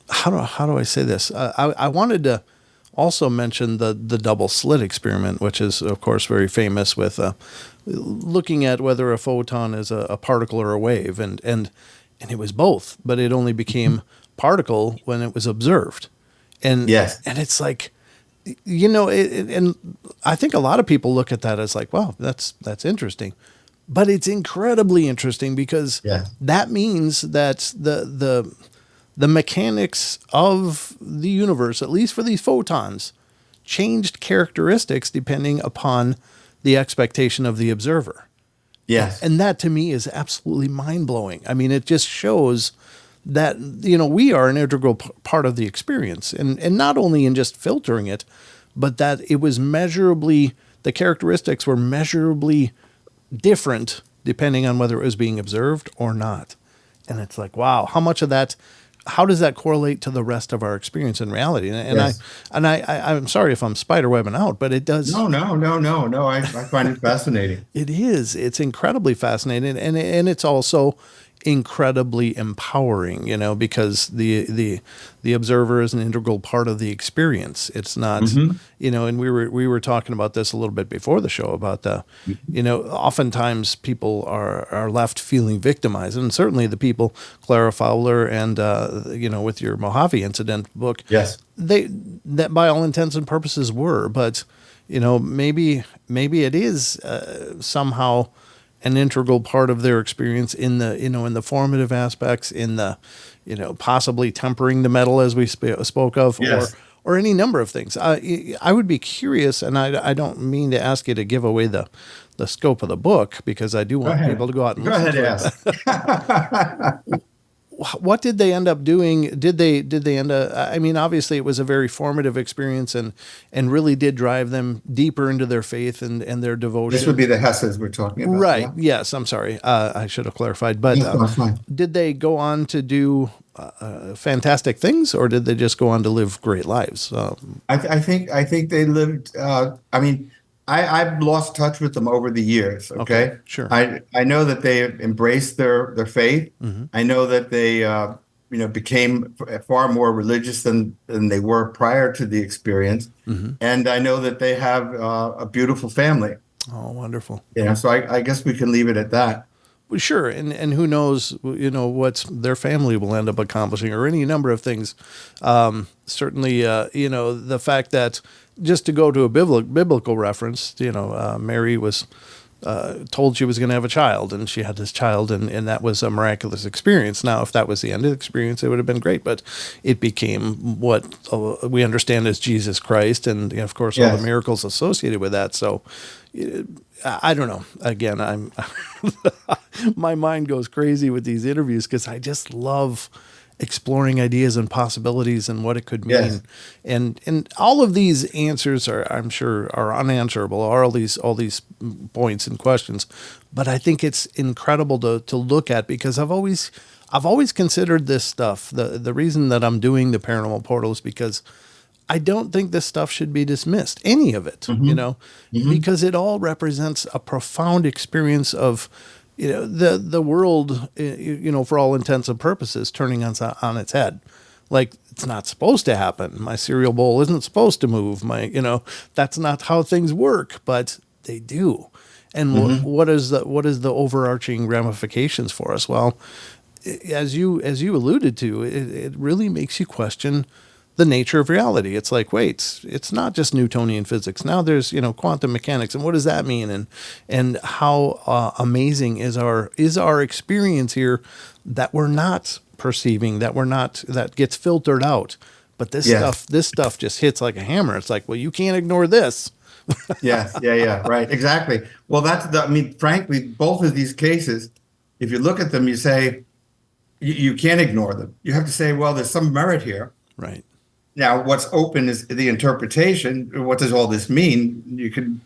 How do I say this? I wanted to also mention the double slit experiment, which is of course very famous with looking at whether a photon is a particle or a wave, and it was both, but it only became particle when it was observed, and yes, and it's like, and I think a lot of people look at that as like, wow, that's interesting. But it's incredibly interesting because that means that the mechanics of the universe, at least for these photons, changed characteristics depending upon the expectation of the observer. Yes. And that to me is absolutely mind-blowing. I mean, it just shows that, we are an integral part of the experience. And not only in just filtering it, but that it was the characteristics were measurably different depending on whether it was being observed or not. And it's like, wow, how does that correlate to the rest of our experience in reality? And yes. I'm sorry if I'm spiderwebbing out, but it does. No. I find it fascinating. It is. It's incredibly fascinating. And it's also incredibly empowering, because the observer is an integral part of the experience. It's not, and we were talking about this a little bit before the show about oftentimes people are left feeling victimized, and certainly the people, Clara, Fowler, and with your Mojave Incident book, yes, that by all intents and purposes were, but maybe it is somehow an integral part of their experience in the in the formative aspects, in the possibly tempering the metal as we spoke of, yes, or any number of things. I would be curious, and I don't mean to ask you to give away the scope of the book, because I do want people to go out and listen to it. What did they end up doing? Did they end up, I mean, obviously it was a very formative experience and really did drive them deeper into their faith and their devotion. This would be the Hesses we're talking about. Right. Yeah? Yes. I'm sorry. I should have clarified, but did they go on to do fantastic things, or did they just go on to live great lives? I think they lived, I've lost touch with them over the years. Okay. Sure. I know that they embraced their faith. Mm-hmm. I know that they, became far more religious than they were prior to the experience. Mm-hmm. And I know that they have a beautiful family. Oh, wonderful. So I guess we can leave it at that. Well, sure. And who knows, what their family will end up accomplishing, or any number of things. Certainly, the fact that, just to go to a biblical reference, Mary was told she was going to have a child, and she had this child, and that was a miraculous experience. Now, if that was the end of the experience, it would have been great, but it became what we understand as Jesus Christ, and of course, all the miracles associated with that. So, I don't know. Again, my mind goes crazy with these interviews because I just love exploring ideas and possibilities and what it could mean. Yes. And all of these answers I'm sure are unanswerable, all these points and questions. But I think it's incredible to look at, because I've always I've always considered this stuff. The reason that I'm doing the paranormal portal is because I don't think this stuff should be dismissed, any of it, because it all represents a profound experience of, the world, for all intents and purposes, turning on its head. Like, it's not supposed to happen. My cereal bowl isn't supposed to move. That's not how things work, but they do. And what is the overarching ramifications for us? Well, as you alluded to, it really makes you question the nature of reality. It's like, wait, it's not just Newtonian physics. Now there's, quantum mechanics, and what does that mean? And how amazing is our experience here that we're not perceiving, that gets filtered out. But this stuff just hits like a hammer. It's like, well, you can't ignore this. Yes, yeah, right, exactly. Well, frankly, both of these cases, if you look at them, you say you can't ignore them. You have to say, well, there's some merit here. Right. Now, what's open is the interpretation. What does all this mean? You could,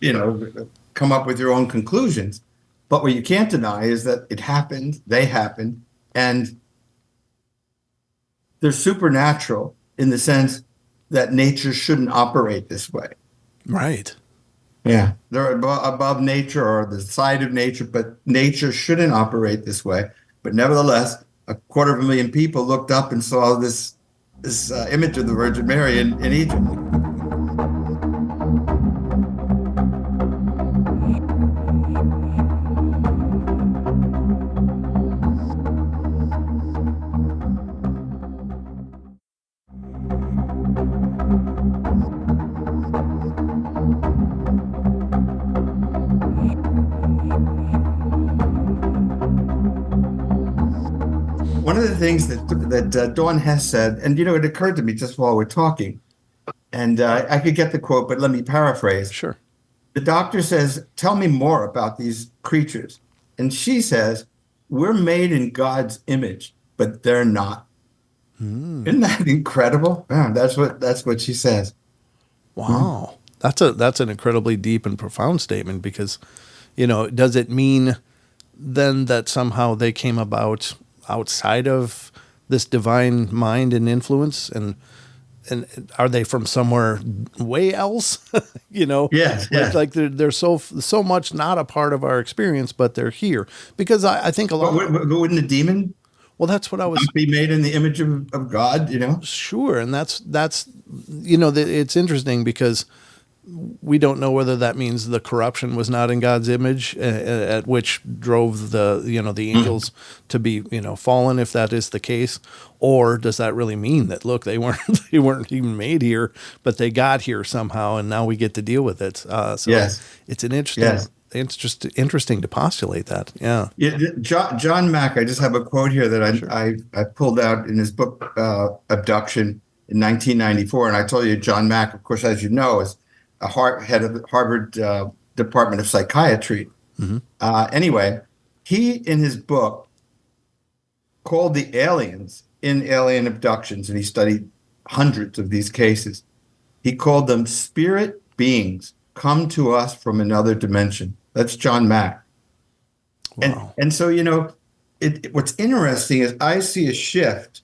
come up with your own conclusions. But what you can't deny is that it happened, they happened, and they're supernatural in the sense that nature shouldn't operate this way. Right. Yeah. They're above nature or the side of nature, but nature shouldn't operate this way. But nevertheless, 250,000 people looked up and saw this image of the Virgin Mary in Egypt. One of the things that Dawn Hess said, and it occurred to me just while we're talking, and I could get the quote, but let me paraphrase. Sure. The doctor says, "Tell me more about these creatures," and she says, "We're made in God's image, but they're not." Isn't that incredible? Yeah, that's what she says. Wow, that's an incredibly deep and profound statement, because, does it mean then that somehow they came about outside of this divine mind and influence, and are they from somewhere way else? Yes. Like they're so much not a part of our experience, but they're here, because I think a lot. But wouldn't a demon? Well, that's what I was. Be made in the image of God, Sure, and that's it's interesting, because we don't know whether that means the corruption was not in God's image, at which drove the angels to be fallen, if that is the case, or does that really mean that, look, they weren't even made here, but they got here somehow, and now we get to deal with it. Yes. It's an interesting to postulate that. Yeah. John Mack. I just have a quote here that I pulled out in his book Abduction in 1994, and I told you John Mack, of course, as you know, is head of the Harvard Department of Psychiatry. Anyway, he, in his book, called the aliens in alien abductions, and he studied hundreds of these cases. He called them spirit beings come to us from another dimension. That's John Mack. Wow. And so, what's interesting is I see a shift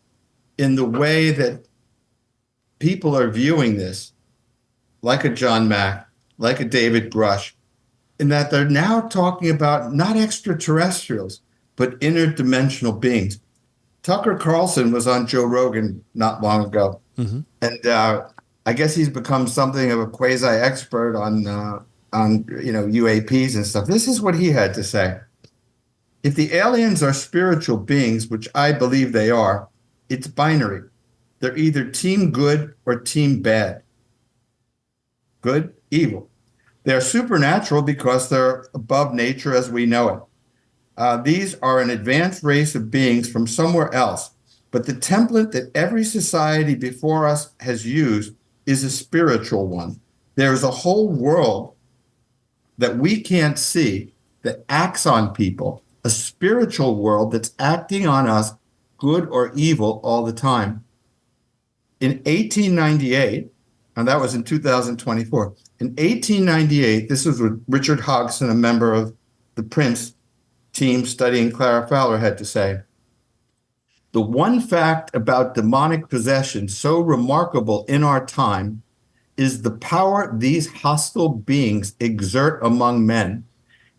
in the way that people are viewing this, like a John Mack, like a David Brush, in that they're now talking about not extraterrestrials, but interdimensional beings. Tucker Carlson was on Joe Rogan not long ago, and I guess he's become something of a quasi-expert on UAPs and stuff. This is what he had to say. If the aliens are spiritual beings, which I believe they are, it's binary. They're either team good or team bad. Good, evil. They're supernatural because they're above nature as we know it. These are an advanced race of beings from somewhere else, but the template that every society before us has used is a spiritual one. There's a whole world that we can't see that acts on people, a spiritual world that's acting on us, good or evil, all the time. In 1898, and that was in 2024. In 1898, this was what Richard Hodgson, a member of the Prince team studying Clara Fowler, had to say. The one fact about demonic possession so remarkable in our time is the power these hostile beings exert among men,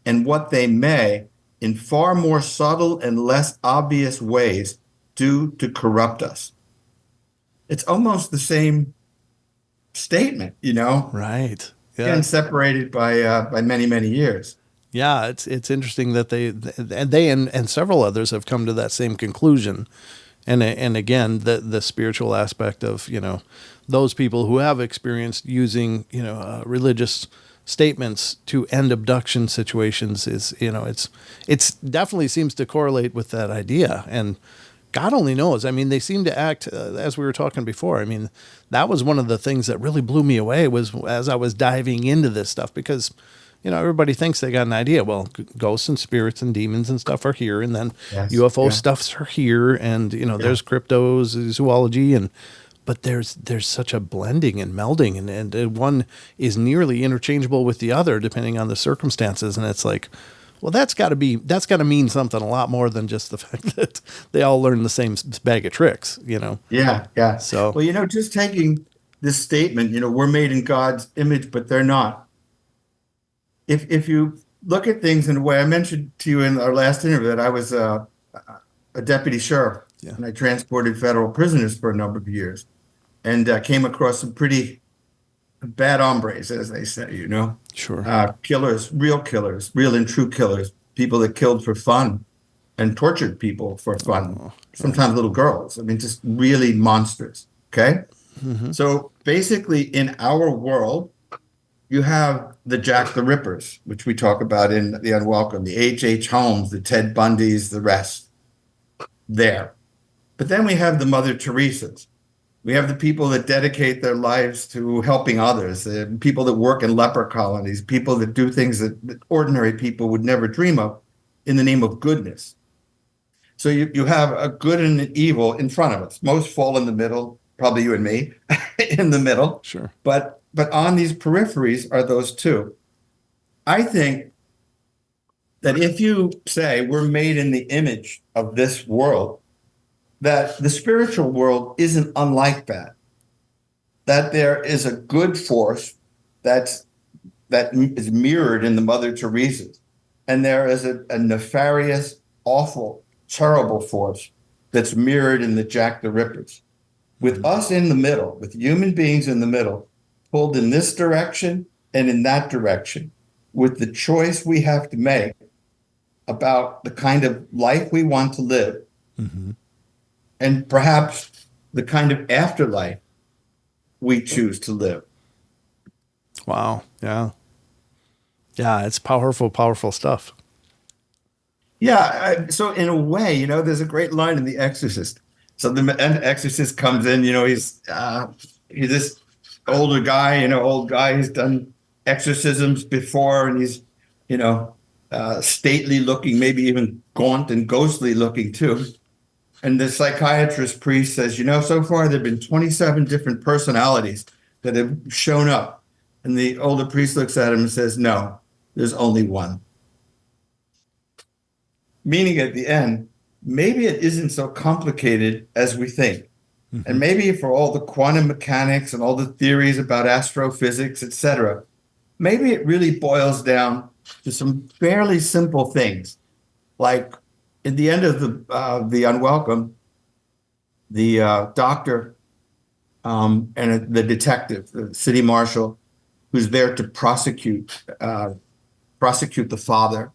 and what they may, in far more subtle and less obvious ways, do to corrupt us. It's almost the same statement, Right. Yeah. again, separated by many, many years. Yeah, it's interesting that they and several others have come to that same conclusion, and again the spiritual aspect of those people who have experienced using religious statements to end abduction situations is it's definitely seems to correlate with that idea. And God only knows. I mean, they seem to act as we were talking before. I mean, that was one of the things that really blew me away was as I was diving into this stuff, because everybody thinks they got an idea. Well, ghosts and spirits and demons and stuff are here, and then Yes, UFO yeah. stuffs are here, and there's cryptos, zoology, but there's such a blending and melding, and one is nearly interchangeable with the other depending on the circumstances, and it's like, well, that's got to mean something a lot more than just the fact that they all learn the same bag of tricks, Yeah, yeah. So, Well, just taking this statement, we're made in God's image, but they're not. If you look at things in a way, I mentioned to you in our last interview that I was a deputy sheriff, Yeah. and I transported federal prisoners for a number of years, and came across some pretty bad hombres, as they say, sure. killers, real and true killers, people that killed for fun and tortured people for fun, sometimes little girls. I mean, just really monsters. Okay. So basically, in our world, you have the Jack the Rippers, which we talk about in the Unwelcomed, the H.H. Holmes, the Ted Bundys, the rest there. But then we have the Mother Teresas. We have the people that dedicate their lives to helping others, the people that work in leper colonies, people that do things that ordinary people would never dream of in the name of goodness. So you have a good and an evil in front of us. Most fall in the middle, probably you and me, in the middle. Sure. But on these peripheries are those two. I think that if you say we're made in the image of this world, that the spiritual world isn't unlike that. That there is a good force that is mirrored in the Mother Teresa's, and there is a nefarious, awful, terrible force that's mirrored in the Jack the Rippers. With us in the middle, with human beings in the middle, pulled in this direction and in that direction, with the choice we have to make about the kind of life we want to live, and perhaps the kind of afterlife we choose to live. Wow. Yeah. Yeah. It's powerful, powerful stuff. Yeah. So in a way, there's a great line in The Exorcist. So the Exorcist comes in, he's this older guy, old guy. He's done exorcisms before, and he's, stately looking, maybe even gaunt and ghostly looking too. And the psychiatrist priest says, so far there have been 27 different personalities that have shown up. And the older priest looks at him and says, no, there's only one. Meaning at the end, maybe it isn't so complicated as we think. And maybe for all the quantum mechanics and all the theories about astrophysics, etc., maybe it really boils down to some fairly simple things. Like in the end of the Unwelcome, the doctor and the detective, the city marshal, who's there to prosecute the father,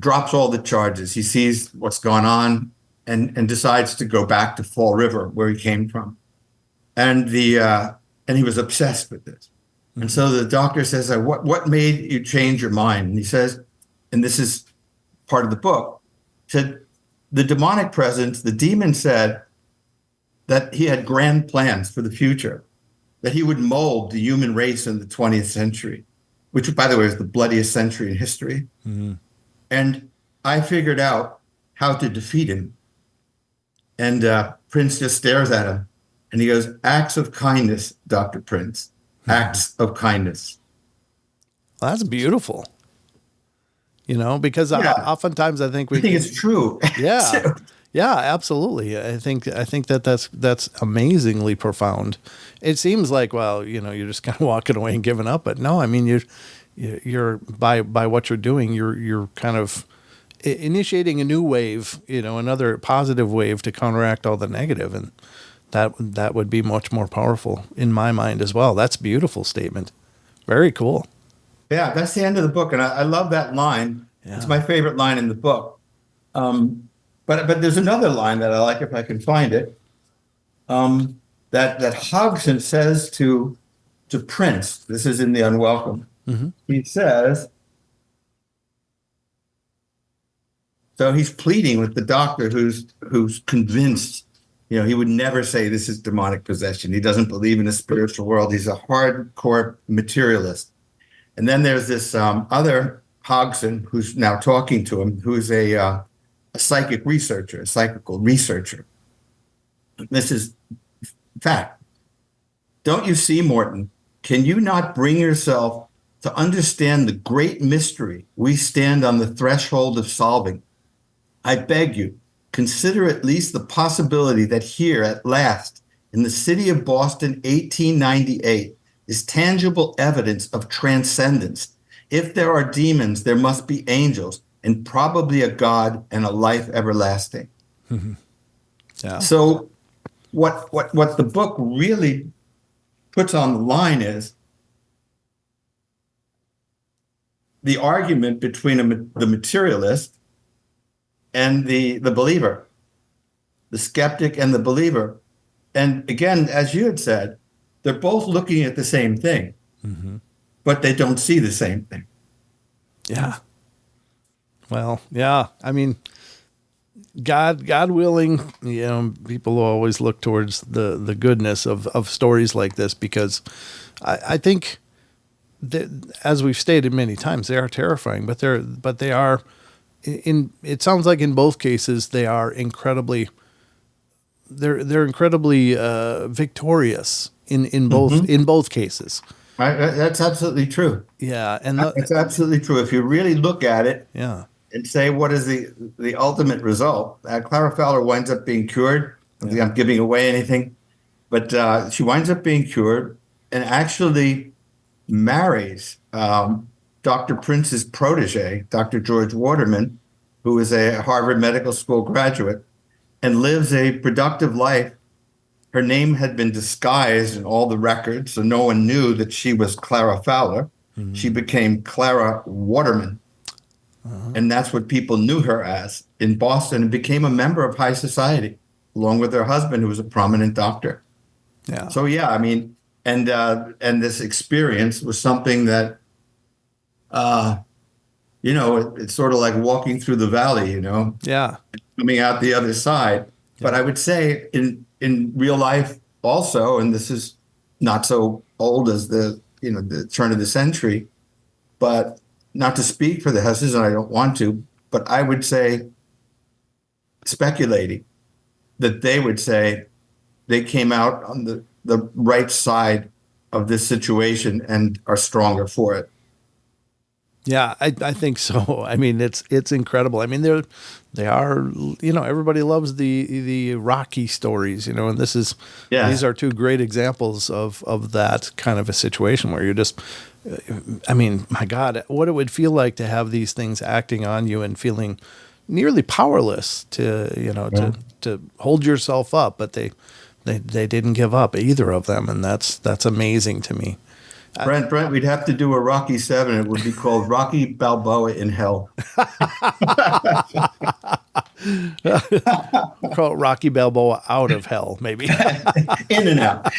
drops all the charges. He sees what's going on and decides to go back to Fall River, where he came from. And he was obsessed with this. And so the doctor says, what made you change your mind? And he says, and this is part of the book, said the demonic presence, the demon said that he had grand plans for the future, that he would mold the human race in the 20th century, which, by the way, is the bloodiest century in history. And I figured out how to defeat him. And Prince just stares at him and he goes, acts of kindness, Dr. Prince, acts of kindness. Well, that's beautiful. Because Yeah. oftentimes I think I think it's true. Yeah. Yeah, absolutely. I think that's amazingly profound. It seems like, well, you're just kind of walking away and giving up, but no, I mean you're by what you're doing, you're kind of initiating a new wave, another positive wave to counteract all the negative, and that would be much more powerful in my mind as well. That's a beautiful statement. Very cool. Yeah, that's the end of the book, and I love that line. It's Yeah. my favorite line in the book. But there's another line that I like if I can find it. That Hodgson says to Prince. This is in the Unwelcome. Mm-hmm. He says, so he's pleading with the doctor who's convinced, he would never say this is demonic possession. He doesn't believe in the spiritual world. He's a hardcore materialist. And then there's this other Hodgson who's now talking to him, who's a psychic researcher, a psychical researcher. This is fact. Don't you see, Morton? Can you not bring yourself to understand the great mystery we stand on the threshold of solving? I beg you, consider at least the possibility that here at last, in the city of Boston, 1898, is tangible evidence of transcendence. If there are demons, there must be angels, and probably a God and a life everlasting. Mm-hmm. Yeah. So what the book really puts on the line is the argument between the materialist and the believer, the skeptic and the believer. And again, as you had said, they're both looking at the same thing, Mm-hmm. but they don't see the same thing. Yeah. Well, yeah. I mean, God willing, people will always look towards the goodness of stories like this, because I think that, as we've stated many times, they are terrifying, but they are it sounds like in both cases they are incredibly victorious in both cases. That's absolutely true. Yeah, and That's absolutely true. If you really look at it, yeah. and say what is the ultimate result. Clara Fowler winds up being cured. I don't think I'm giving away anything, but she winds up being cured and actually marries Dr. Prince's protege, Dr. George Waterman, who is a Harvard Medical School graduate, and lives a productive life. Her name had been disguised in all the records, so no one knew that she was Clara Fowler. Mm-hmm. She became Clara Waterman. Uh-huh. And that's what people knew her as in Boston, and became a member of high society, along with her husband, who was a prominent doctor. Yeah. So, yeah, I mean, and this experience was something that, it's sort of like walking through the valley, Yeah. Coming out the other side. Yeah. But I would say in real life also, and this is not so old as the turn of the century, but not to speak for the Hesses, and I don't want to, but I would say, speculating, that they would say they came out on the right side of this situation and are stronger for it. Yeah, I think so. I mean, it's incredible. I mean, they are, everybody loves the Rocky stories, and these are two great examples of that kind of a situation where you're just, I mean, my God, what it would feel like to have these things acting on you and feeling nearly powerless to hold yourself up, but they didn't give up, either of them, and that's amazing to me. Brent, we'd have to do a Rocky 7. It would be called Rocky Balboa in Hell. Call it Rocky Balboa out of hell, maybe. In and out.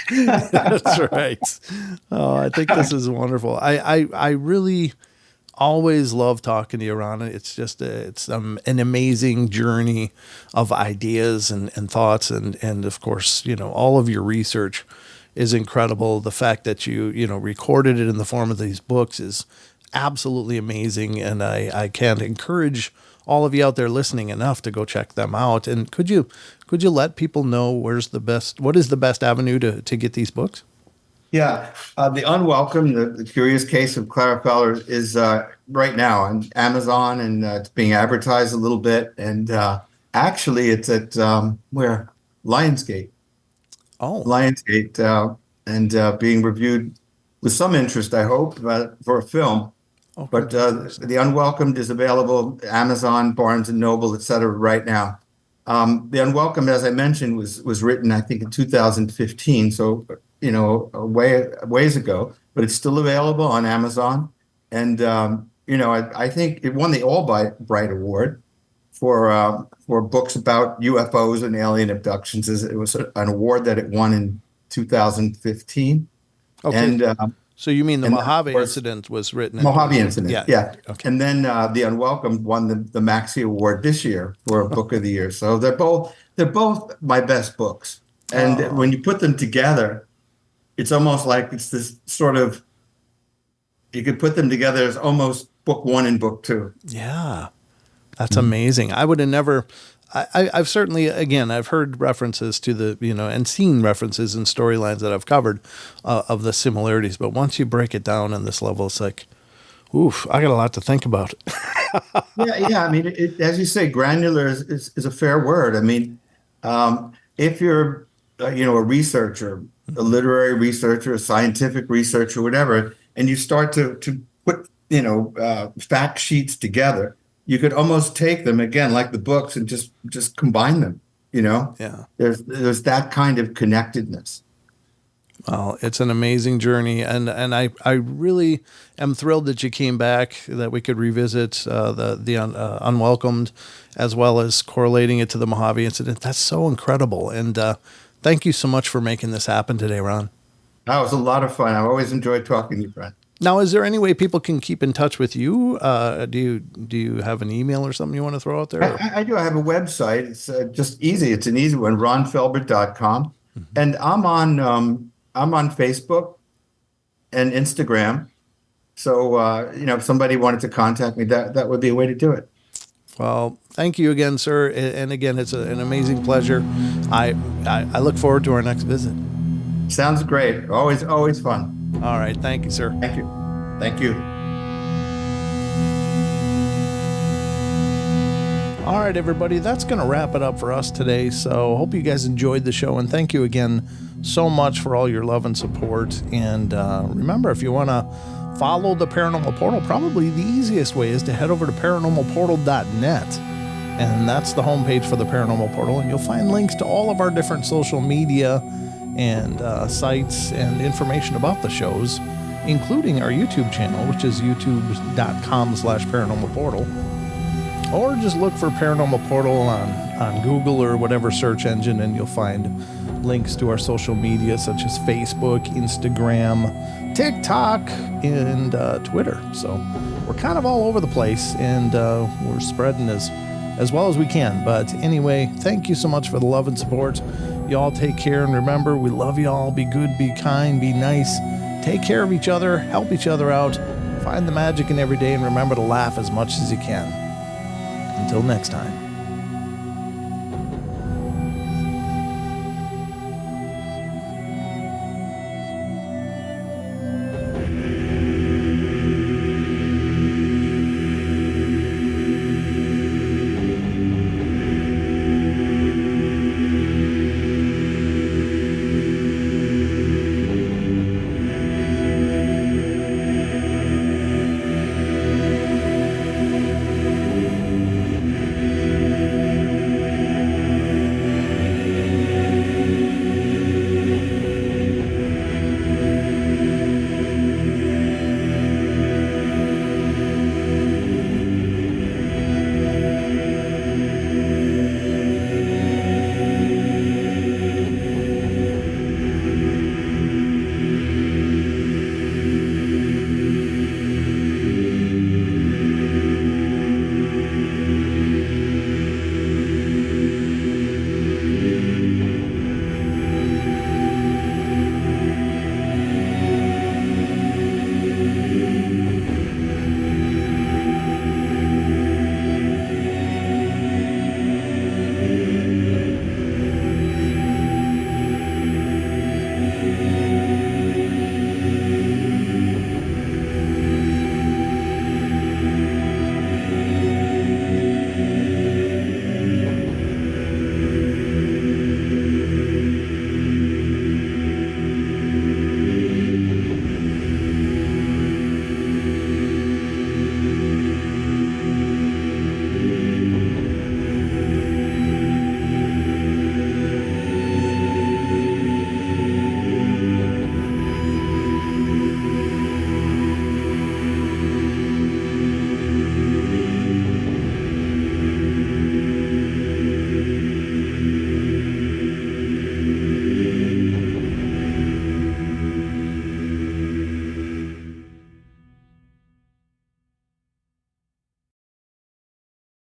That's right. Oh, I think this is wonderful. I really always love talking to you, Ron. It's just it's an amazing journey of ideas and thoughts, and of course, all of your research is incredible. The fact that you recorded it in the form of these books is absolutely amazing, and I can't encourage all of you out there listening enough to go check them out. And could you let people know what is the best avenue to get these books? Yeah, The Unwelcomed, the Curious Case of Clara Fowler, is right now on Amazon, and it's being advertised a little bit. And Actually, it's at where Lionsgate. Oh, Lionsgate, and being reviewed with some interest, I hope, for a film. oh, But The Unwelcomed is available Amazon, Barnes and Noble, et cetera, right now. The Unwelcomed, as I mentioned, was written, I think, in 2015, so a ways ago. But it's still available on Amazon, and I think it won the Albright Award for books about UFOs and alien abductions. It was an award that it won in 2015, okay. and So you mean the and then, of Mojave course, Incident was written in Mojave Incident, yeah. Okay. And then The Unwelcomed won the Maxie Award this year for Book of the Year. So they're both my best books. And Oh. when you put them together, it's almost like it's this sort of, you could put them together as almost book one and book two. Yeah. That's amazing. I would have never. I've certainly, again, I've heard references to the, and seen references in storylines that I've covered of the similarities. But once you break it down on this level, it's like, oof, I got a lot to think about. Yeah. I mean, as you say, granular is a fair word. I mean, if you're, a researcher, a literary researcher, a scientific researcher, whatever, and you start to put, fact sheets together, you could almost take them again, like the books, and just combine them. Yeah. There's that kind of connectedness. Well, it's an amazing journey, and I really am thrilled that you came back, that we could revisit the Unwelcomed, as well as correlating it to the Mojave Incident. That's so incredible, and thank you so much for making this happen today, Ron. That was a lot of fun. I always enjoyed talking to you, Brent. Now, is there any way people can keep in touch with you? Do you have an email or something you want to throw out there? I do. I have a website. It's just easy. It's an easy one, ronfelber.com. And I'm on Facebook and Instagram. So, if somebody wanted to contact me, that would be a way to do it. Well, thank you again, sir. And again, it's an amazing pleasure. I look forward to our next visit. Sounds great. Always fun. All right. Thank you, sir. Thank you. Thank you. All right, everybody. That's going to wrap it up for us today. So hope you guys enjoyed the show. And thank you again so much for all your love and support. And remember, if you want to follow the Paranormal Portal, probably the easiest way is to head over to paranormalportal.net. And that's the homepage for the Paranormal Portal. And you'll find links to all of our different social media and sites and information about the shows, including our YouTube channel, which is youtube.com/paranormalportal. Or just look for Paranormal Portal on Google or whatever search engine, and you'll find links to our social media, such as Facebook, Instagram, TikTok, and Twitter. So we're kind of all over the place, and we're spreading as well as we can. But anyway, thank you so much for the love and support. Y'all take care, and remember, we love y'all. Be good, be kind, be nice. Take care of each other, help each other out, find the magic in every day, and remember to laugh as much as you can. Until next time.